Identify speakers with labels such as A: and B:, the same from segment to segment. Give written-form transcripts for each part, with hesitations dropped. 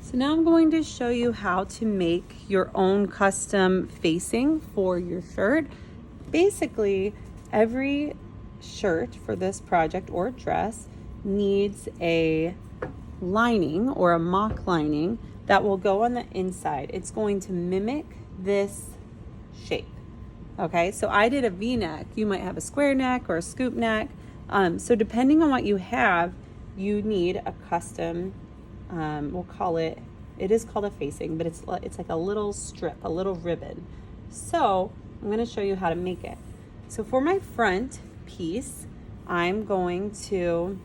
A: So now I'm going to show you how to make your own custom facing for your shirt. Basically, every shirt for this project or dress needs a lining or a mock lining that will go on the inside. It's going to mimic this shape. Okay, so I did a V-neck. You might have a square neck or a scoop neck. So depending on what you have, you need a custom, we'll call it, it is called a facing, but it's like a little strip, a little ribbon. So I'm going to show you how to make it. So for my front piece, I'm going to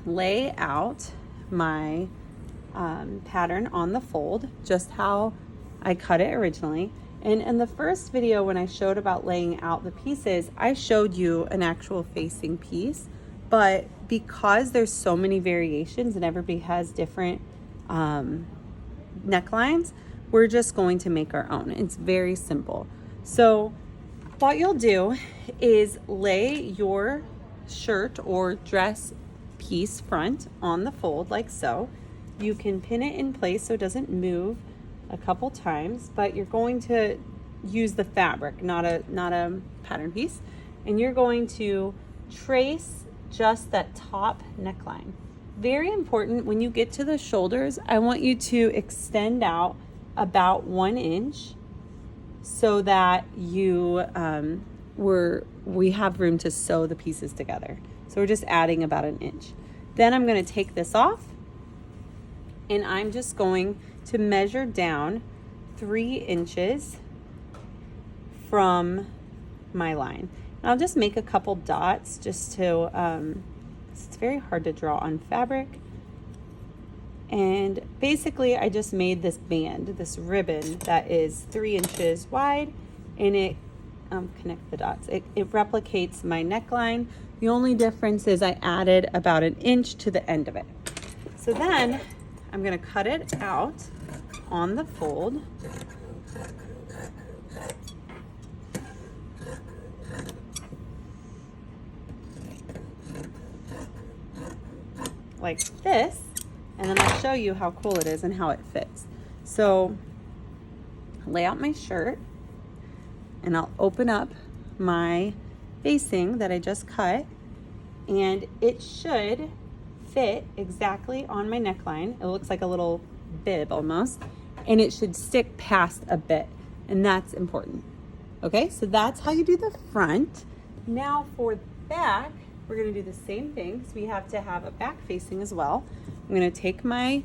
A: lay out my pattern on the fold, just how I cut it originally. And in the first video, when I showed about laying out the pieces, I showed you an actual facing piece, but because there's so many variations and everybody has different necklines, we're just going to make our own. It's very simple. So what you'll do is lay your shirt or dress piece front on the fold like so. You can pin it in place so it doesn't move a couple times, but you're going to use the fabric, not a pattern piece, and you're going to trace just that top neckline. Very important, when you get to the shoulders, I want you to extend out about 1 inch so that you we have room to sew the pieces together. So we're just adding about 1 inch. Then I'm going to take this off, and I'm just going to measure down 3 inches from my line. And I'll just make a couple dots just to, it's very hard to draw on fabric. And basically I just made this band, this ribbon that is 3 inches wide, and it, connect the dots. It replicates my neckline. The only difference is I added about 1 inch to the end of it. So then I'm gonna cut it out on the fold. Like this, and then I'll show you how cool it is and how it fits. So lay out my shirt, and I'll open up my facing that I just cut, and it should fit exactly on my neckline. It looks like a little bib almost, and it should stick past a bit, and that's important. Okay, so that's how you do the front. Now for the back, we're going to do the same thing, because we have to have a back facing as well. I'm going to take my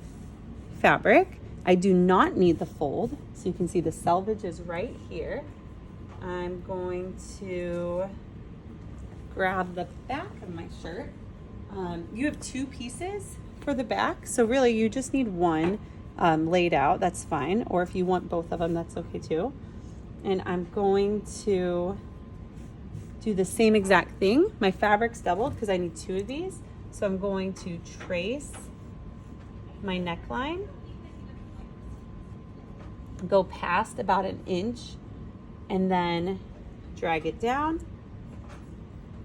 A: fabric. I do not need the fold, so you can see the selvage is right here. I'm going to grab the back of my shirt. You have 2 pieces for the back, so really you just need one laid out. That's fine, or if you want both of them, that's okay too. And I'm going to do the same exact thing. My fabric's doubled because I need 2 of these, so I'm going to trace my neckline, go past about 1 inch, and then drag it down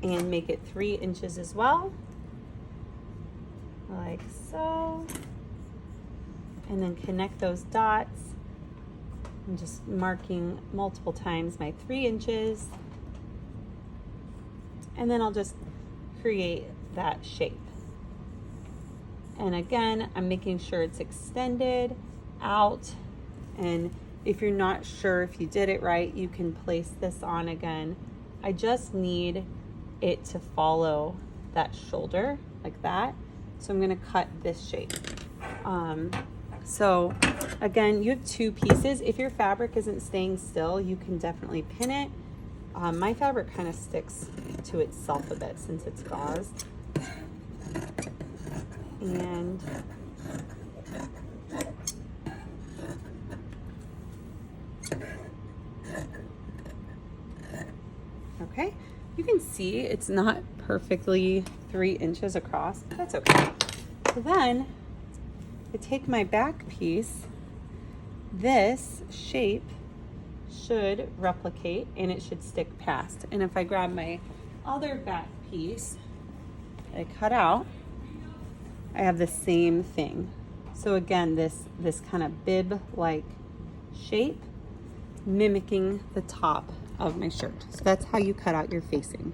A: and make it 3 inches as well, like so. And then connect those dots. I'm just marking multiple times my 3 inches, and then I'll just create that shape. And again, I'm making sure it's extended out, and if you're not sure if you did it right, you can place this on again. I just need it to follow that shoulder like that. So I'm gonna cut this shape. So again, you have 2 pieces. If your fabric isn't staying still, you can definitely pin it. My fabric kind of sticks to itself a bit since it's gauze. And okay, you can see it's not perfectly 3 inches across. That's okay. So then I take my back piece. This shape should replicate, and it should stick past. And if I grab my other back piece that I cut out, I have the same thing. So again, this kind of bib-like shape, mimicking the top of my shirt. So that's how you cut out your facing.